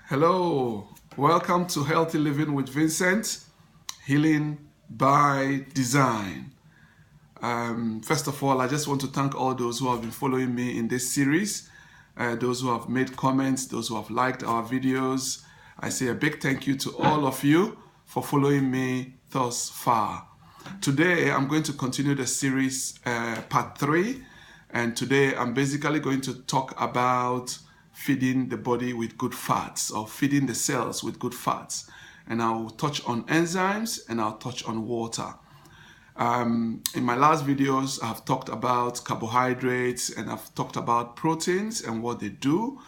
Hello, welcome to Healthy Living with Vincent, Healing by Design. First of all, I just want to thank all those who have been following me in this series, those who have made comments, those who have liked our videos. I say a big thank you to all of you for following me thus far. Today, I'm going to continue the series part 3, and today I'm basically going to talk about feeding the body with good fats, or feeding the cells with good fats. And I'll touch on enzymes and I'll touch on water. In my last videos, I've talked about carbohydrates and I've talked about proteins and what they do.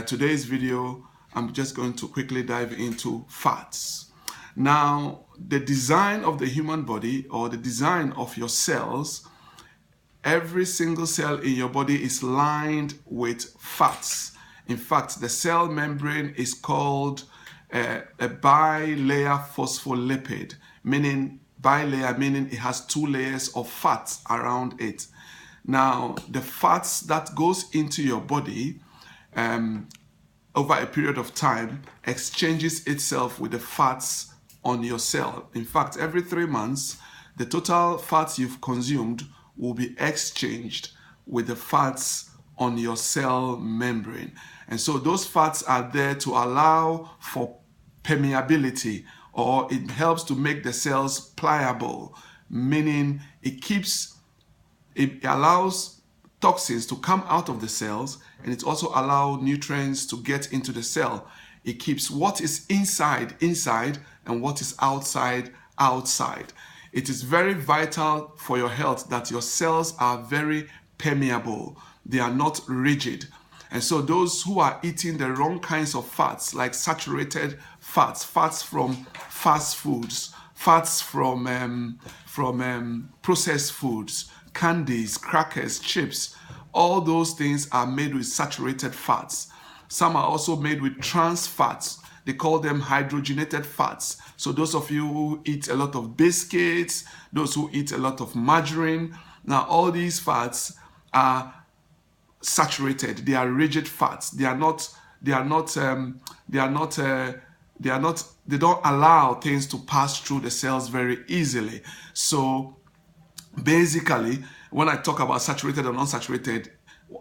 Today's video, I'm just going to quickly dive into fats. Now, the design of the human body, or the design of your cells, every single cell in your body is lined with fats. In fact, the cell membrane is called a bilayer phospholipid, meaning bilayer, meaning it has 2 layers of fats around it. Now, the fats that goes into your body over a period of time exchanges itself with the fats on your cell. In fact, every 3 months, the total fats you've consumed will be exchanged with the fats on your cell membrane. And so those fats are there to allow for permeability, or it helps to make the cells pliable, meaning it allows toxins to come out of the cells, and it also allows nutrients to get into the cell. It keeps what is inside and what is outside. It is very vital for your health that your cells are very permeable. They are not rigid. And so those who are eating the wrong kinds of fats, like saturated fats, fats from fast foods, fats from processed foods, candies, crackers, chips, all those things are made with saturated fats. Some are also made with trans fats. They call them hydrogenated fats. So those of you who eat a lot of biscuits, those who eat a lot of margarine, now all these fats are saturated. They are rigid fats. They don't allow things to pass through the cells very easily. So basically, when I talk about saturated and unsaturated,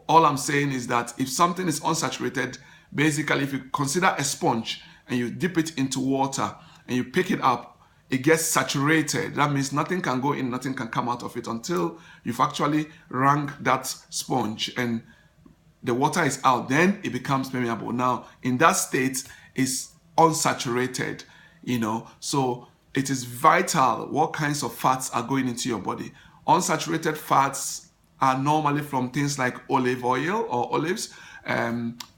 all I'm saying is that if something is unsaturated, basically if you consider a sponge and you dip it into water and you pick it up, it gets saturated. That means nothing can go in, nothing can come out of it until you've actually wrung that sponge and the water is out. Then it becomes permeable. Now, in that state, it's unsaturated, So it is vital what kinds of fats are going into your body. Unsaturated fats are normally from things like olive oil or olives,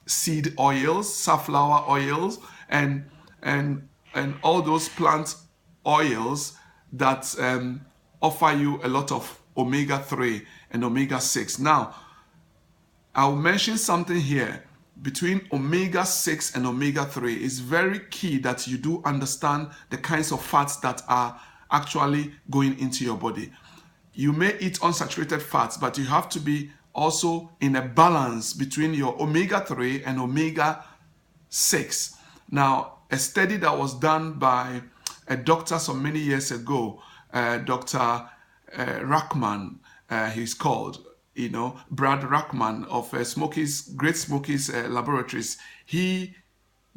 seed oils, safflower oils, and all those plant oils that offer you a lot of omega-3 and omega-6. Now, I'll mention something here. Between omega-6 and omega-3, it's very key that you do understand the kinds of fats that are actually going into your body. You may eat unsaturated fats, but you have to be also in a balance between your omega-3 and omega-6. Now, a study that was done by a doctor some many years ago, Dr. Rackman, he's called, Brad Rackman of Great Smokies Laboratories. He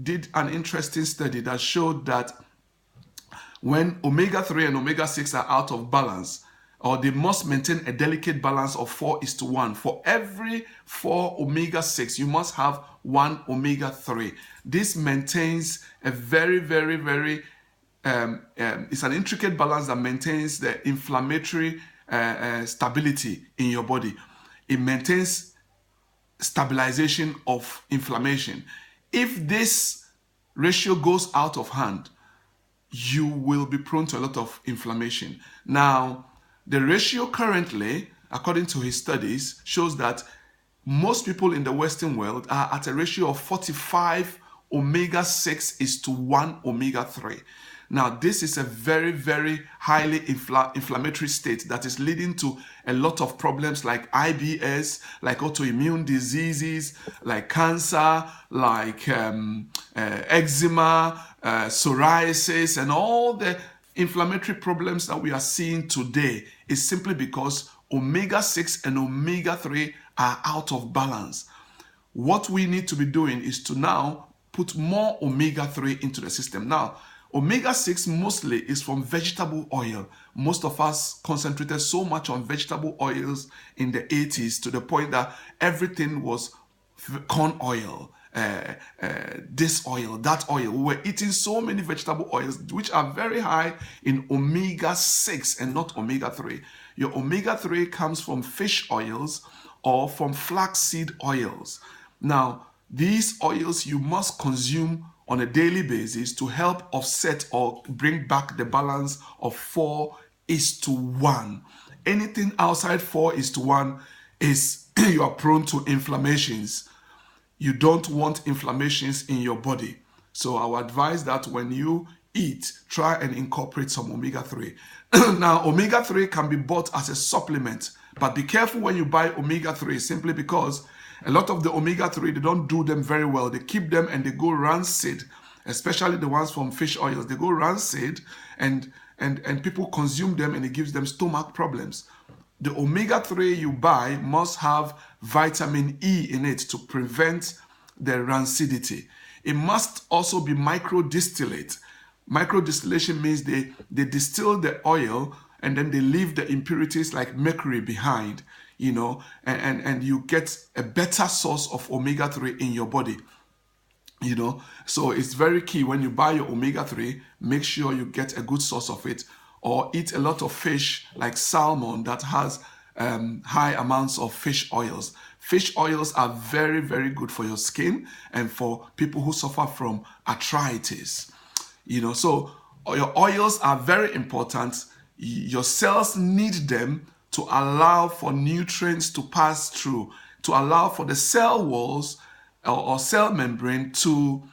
did an interesting study that showed that when omega-3 and omega-6 are out of balance, or they must maintain a delicate balance of 4:1. For every 4 omega-6, you must have 1 omega-3. This maintains a very, very, very, it's an intricate balance that maintains the inflammatory stability in your body. It maintains stabilization of inflammation. If this ratio goes out of hand, you will be prone to a lot of inflammation. Now, the ratio currently, according to his studies, shows that most people in the Western world are at a ratio of 45 omega-6 is to 1 omega-3. Now, this is a very, very highly inflammatory state that is leading to a lot of problems like IBS, like autoimmune diseases, like cancer, like eczema, psoriasis, and all the inflammatory problems that we are seeing today is simply because omega-6 and omega-3 are out of balance. What we need to be doing is to now put more omega-3 into the system. Now, omega-6 mostly is from vegetable oil. Most of us concentrated so much on vegetable oils in the 80s to the point that everything was corn oil, this oil, that oil. We were eating so many vegetable oils which are very high in omega-6 and not omega-3. Your omega-3 comes from fish oils or from flaxseed oils. Now, these oils you must consume on a daily basis to help offset or bring back the balance of 4:1. Anything outside 4:1 is you are prone to inflammations. You don't want inflammations in your body. So I would advise that when you eat, try and incorporate some omega-3. Now, omega-3 can be bought as a supplement, but be careful when you buy omega-3 simply because a lot of the omega-3, they don't do them very well. They keep them and they go rancid, especially the ones from fish oils. They go rancid and people consume them and it gives them stomach problems. The omega-3 you buy must have vitamin E in it to prevent the rancidity. It must also be microdistillate. Microdistillation means they distill the oil and then they leave the impurities like mercury behind, and you get a better source of omega-3 in your body. So it's very key when you buy your omega-3, make sure you get a good source of it, or eat a lot of fish like salmon that has high amounts of fish oils. Fish oils are very, very good for your skin and for people who suffer from arthritis. So your oils are very important. Your cells need them to allow for nutrients to pass through, to allow for the cell walls or cell membrane to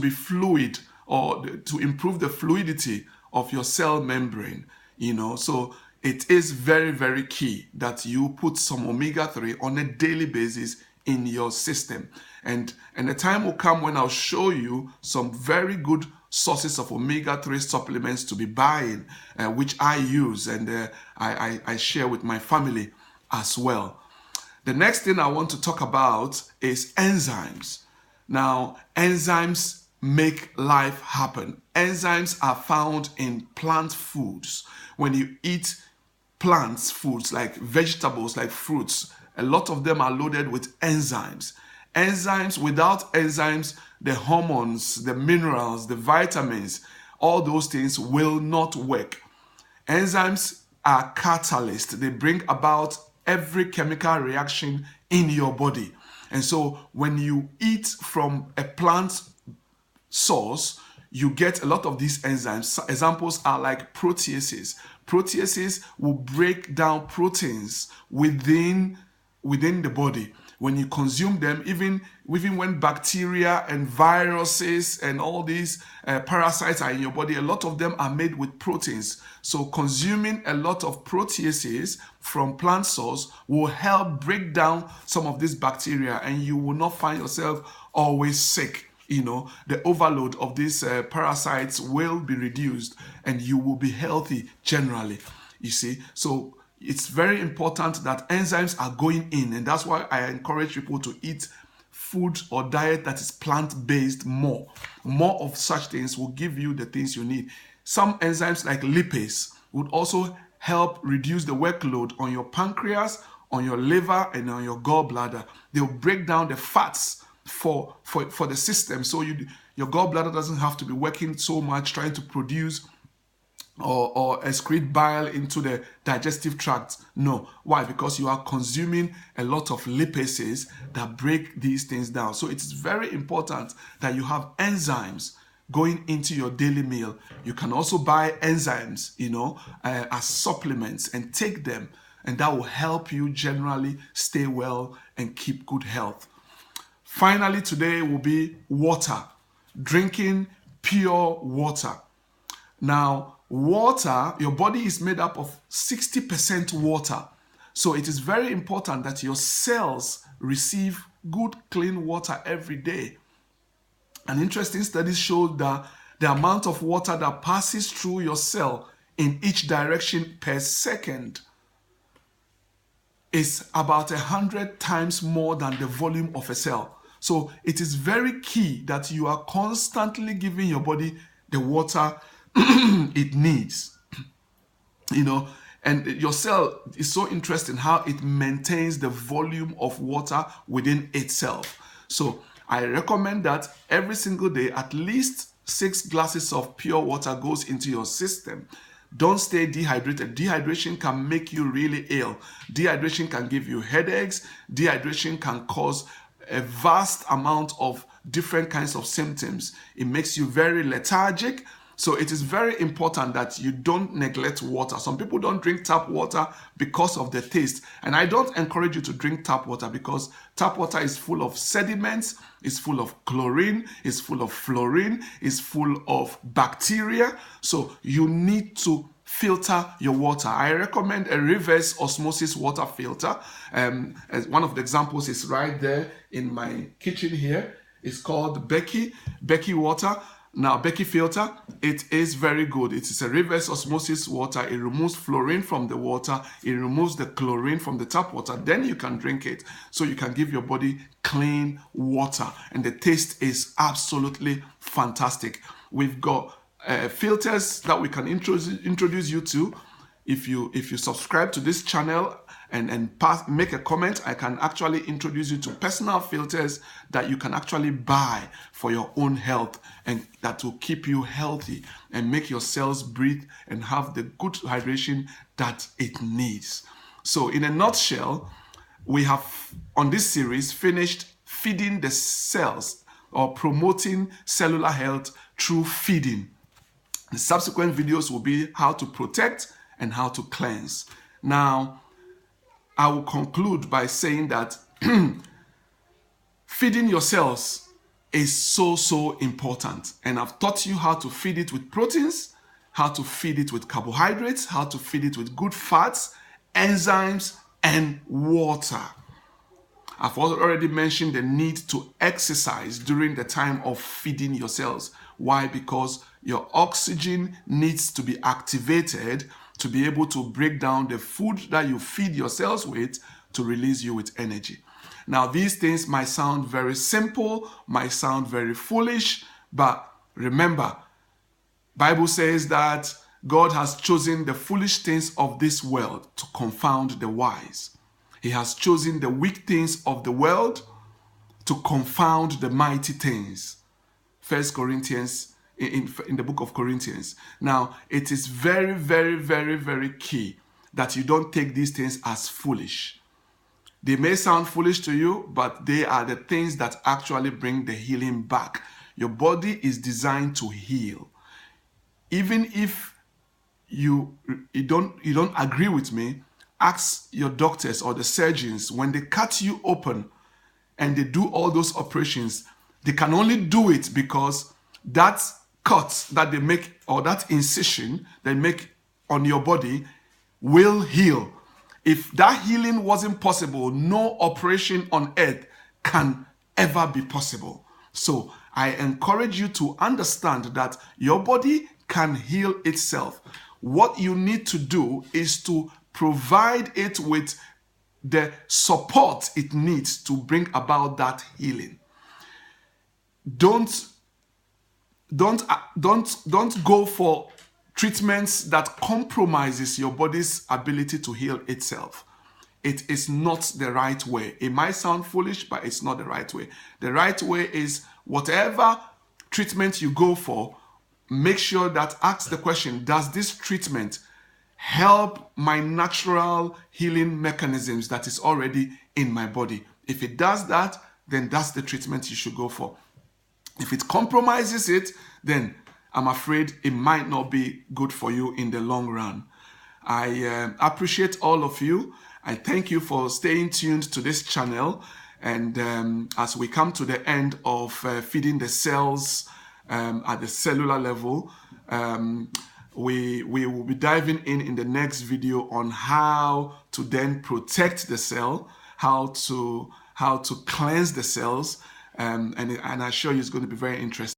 be fluid, or to improve the fluidity of your cell membrane. So it is very, very key that you put some omega-3 on a daily basis in your system. And the time will come when I'll show you some very good sources of omega-3 supplements to be buying, which I use and I share with my family as well. The next thing I want to talk about is enzymes. Now, enzymes make life happen. Enzymes are found in plant foods. When you eat plants foods like vegetables, like fruits, a lot of them are loaded with enzymes. Without enzymes, the hormones, the minerals, the vitamins, all those things will not work. Enzymes are catalysts. They bring about every chemical reaction in your body. And so when you eat from a plant source, you get a lot of these enzymes. Examples are like proteases. Proteases will break down proteins within the body. When you consume them, even when bacteria and viruses and all these parasites are in your body, a lot of them are made with proteins. So consuming a lot of proteases from plant source will help break down some of these bacteria, and you will not find yourself always sick. The overload of these parasites will be reduced and you will be healthy generally. You see, so it's very important that enzymes are going in, and that's why I encourage people to eat food or diet that is plant-based more. More of such things will give you the things you need. Some enzymes like lipase would also help reduce the workload on your pancreas, on your liver, and on your gallbladder. They'll break down the fats for the system, so your gallbladder doesn't have to be working so much trying to produce or excrete bile into the digestive tract. No. Why? Because you are consuming a lot of lipases that break these things down. So it's very important that you have enzymes going into your daily meal. You can also buy enzymes, as supplements and take them, and that will help you generally stay well and keep good health. Finally, today will be water. Drinking pure water. Now, water, your body is made up of 60% water. So it is very important that your cells receive good, clean water every day. An interesting study showed that the amount of water that passes through your cell in each direction per second is about 100 times more than the volume of a cell. So it is very key that you are constantly giving your body the water it needs. And your cell is so interesting how it maintains the volume of water within itself. So I recommend that every single day, at least 6 glasses of pure water goes into your system. Don't stay dehydrated. Dehydration can make you really ill. Dehydration can give you headaches. Dehydration can cause a vast amount of different kinds of symptoms. It makes you very lethargic. So it is very important that you don't neglect water. Some people don't drink tap water because of the taste. And I don't encourage you to drink tap water because tap water is full of sediments, it's full of chlorine, it's full of fluorine, it's full of bacteria. So you need to filter your water. I recommend a reverse osmosis water filter. As one of the examples is right there in my kitchen here. It's called Becky water. Now, Becky filter, it is very good. It is a reverse osmosis water. It removes fluorine from the water. It removes the chlorine from the tap water. Then you can drink it. So you can give your body clean water. And the taste is absolutely fantastic. We've got filters that we can introduce you to. If you subscribe to this channel and make a comment, I can actually introduce you to personal filters that you can actually buy for your own health, and that will keep you healthy and make your cells breathe and have the good hydration that it needs. So in a nutshell, we have on this series finished feeding the cells or promoting cellular health through feeding. The subsequent videos will be how to protect and how to cleanse. Now, I will conclude by saying that feeding your cells is so important. And I've taught you how to feed it with proteins, how to feed it with carbohydrates, how to feed it with good fats, enzymes, and water. I've already mentioned the need to exercise during the time of feeding your cells. Why? Because your oxygen needs to be activated to be able to break down the food that you feed your cells with to release you with energy. Now, these things might sound very simple, might sound very foolish, but remember, Bible says that God has chosen the foolish things of this world to confound the wise. He has chosen the weak things of the world to confound the mighty things. 1 Corinthians, in the book of Corinthians. Now, it is very key that you don't take these things as foolish. They may sound foolish to you, but they are the things that actually bring the healing back. Your body is designed to heal. Even if you don't agree with me, ask your doctors or the surgeons, when they cut you open and they do all those operations, they can only do it because that cut that they make, or that incision they make on your body, will heal. If that healing wasn't possible, no operation on earth can ever be possible. So I encourage you to understand that your body can heal itself. What you need to do is to provide it with the support it needs to bring about that healing. Don't go for treatments that compromises your body's ability to heal itself. It is not the right way. It might sound foolish, but it's not the right way. The right way is whatever treatment you go for, make sure that ask the question, does this treatment help my natural healing mechanisms that is already in my body? If it does that, then that's the treatment you should go for. If it compromises it, then I'm afraid it might not be good for you in the long run. I appreciate all of you. I thank you for staying tuned to this channel. And as we come to the end of feeding the cells at the cellular level, we will be diving in the next video on how to then protect the cell, how to cleanse the cells, and I assure you it's going to be very interesting.